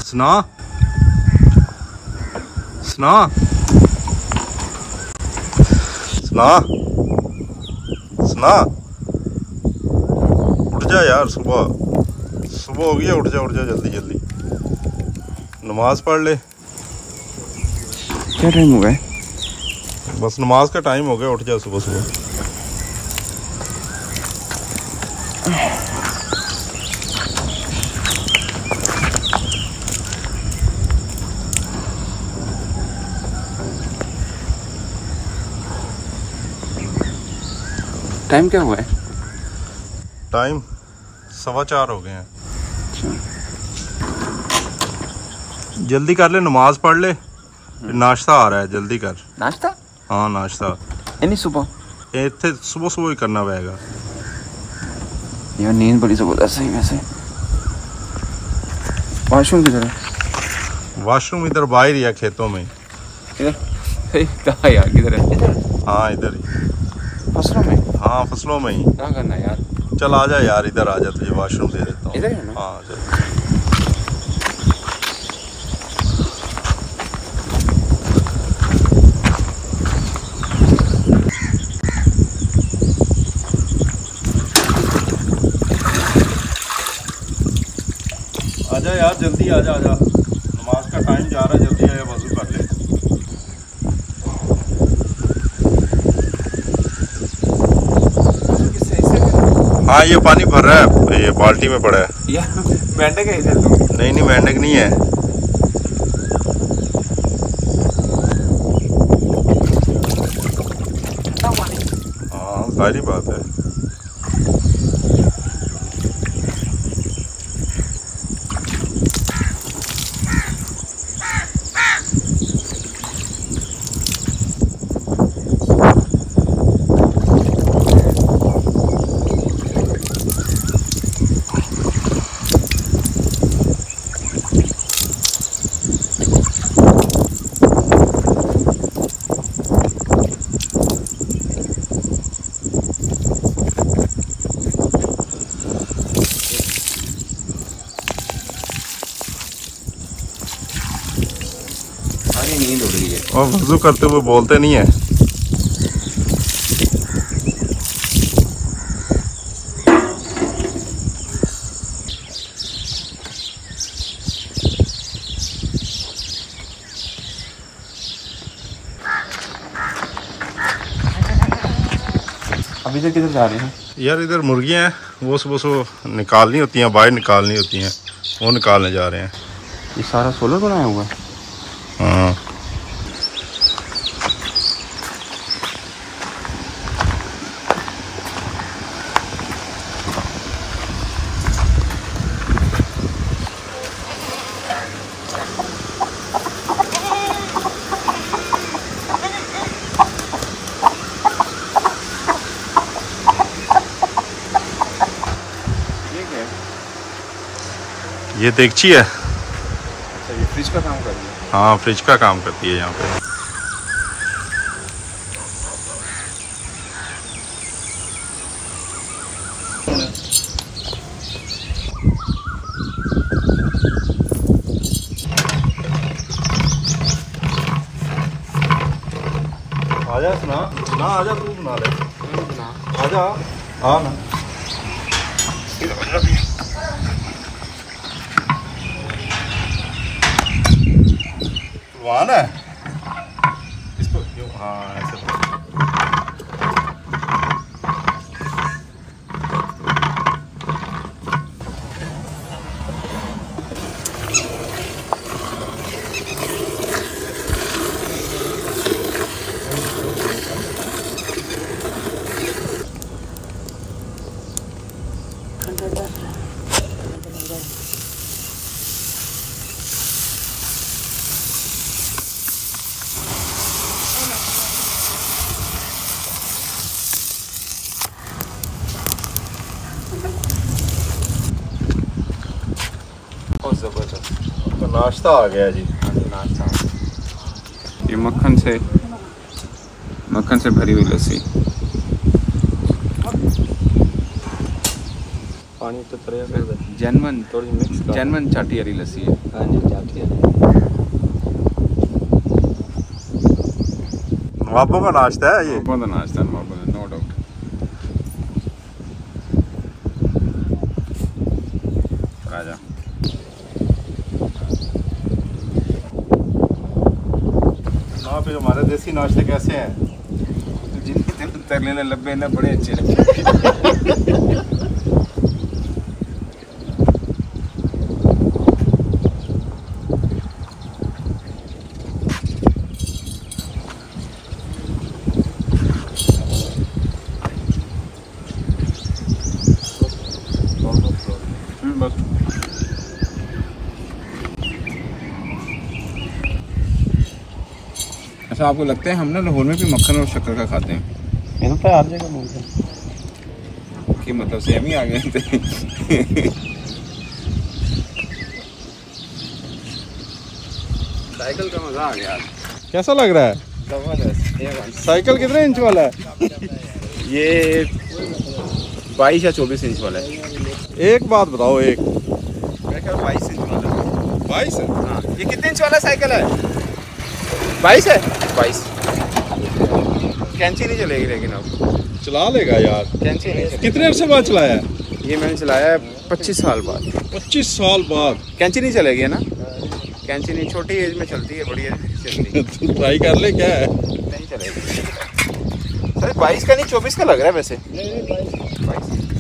सुना सुना सुना सुना, उठ जा यार, सुबह सुबह हो गई है, उठ जा जल्दी जल्दी, नमाज पढ़ ले। क्या टाइम हो गया? बस नमाज का टाइम हो गया, उठ जा सुबह सुबह। टाइम क्या हुआ है? टाइम 4:15 हो गए हैं। जल्दी कर ले, नमाज पढ़ ले, नाश्ता आ रहा है, जल्दी कर। नाश्ता? हाँ नाश्ता। नहीं सुबह? इतने सुबह सुबह ही करना पड़ेगा यार, नींद बड़ी जबरदस्त है वैसे। वॉशरूम किधर है? वॉशरूम इधर बाहर ही है, खेतों में। इधर कहाँ यार, किधर है? इधर? हाँ इधर ही, फसलों में? हाँ फसलों में ही। क्या करना है यार? चल आ जा यार, इधर आ जा, तुझे वॉशरूम दे देता हूँ। इधर है ना? हाँ चल। आजा यार, जल्दी आजा आजा, नमाज का टाइम जा रहा है, जल्दी आया, वजू कर ले। हाँ ये पानी भर रहा है, ये बाल्टी में पड़ा है यार। मेंढक है इधर तो? नहीं मेंढक नहीं है। हाँ सारी बात है। नींद हो रही है और वजू करते हुए बोलते नहीं है। अभी से किधर जा रहे हैं यार? इधर मुर्गियां हैं, वो सुबह सुबह निकालनी होती हैं, बाहर निकालनी होती हैं, वो निकालने जा रहे हैं। ये सारा सोलर बनाया हुआ है? हाँ ये देगची है। अच्छा, ये फ्रिज का काम कर रही है? हाँ फ्रिज का काम करती है यहाँ पे। आजा सुना ना, आजा तू बना ले, आजा आ ना। वान है इसको क्यों? हाँ ऐसे जबरदस्त। तो नाश्ता आ गया जी। नाश्ता, ये मक्खन से भरी हुई लस्सी। पानी तो तरह फिर जैनवन थोड़ी मिक्स कर। जैनवन चाटी वाली लस्सी है। हाँ जी चाहती है। नवाबों का नाश्ता है ये। बहुत नाश्ता है नो डाउट। आजा ना फिर हमारे देसी नाश्ते कैसे हैं? जिनके दिल तरले ने लब्बे ना बड़े अच्छे लगे। बस अच्छा, आपको लगता है हम ना लाहौर में भी मक्खन और शक्कर का खाते हैं? ये तो हर जगह मिलता है। कि मतलब सेम ही आ गए थे। साइकिल का मजा आ गया। कैसा लग रहा है? जबरदस्त। साइकिल कितने इंच वाला है? ये 22 या 24 इंच वाला है। एक बात बताओ, एक मेरा ख्याल 22 इंच वाला है। 22 है। हाँ, ये कितने इंच वाला साइकिल है? 22 है। 22 कैंची नहीं चलेगी लेकिन अब चला लेगा यार। कैंची नहीं चलेगी। कितने अर्से बाद चलाया है? ये मैंने चलाया है 25 साल बाद। 25 साल बाद। कैंची नहीं चलेगी है ना? कैंची नहीं, छोटी एज में चलती है, बड़ी एज में चलती है। ट्राई कर ले, क्या है? नहीं चलेगी सर। 22 का नहीं 24 का लग रहा है वैसे। 22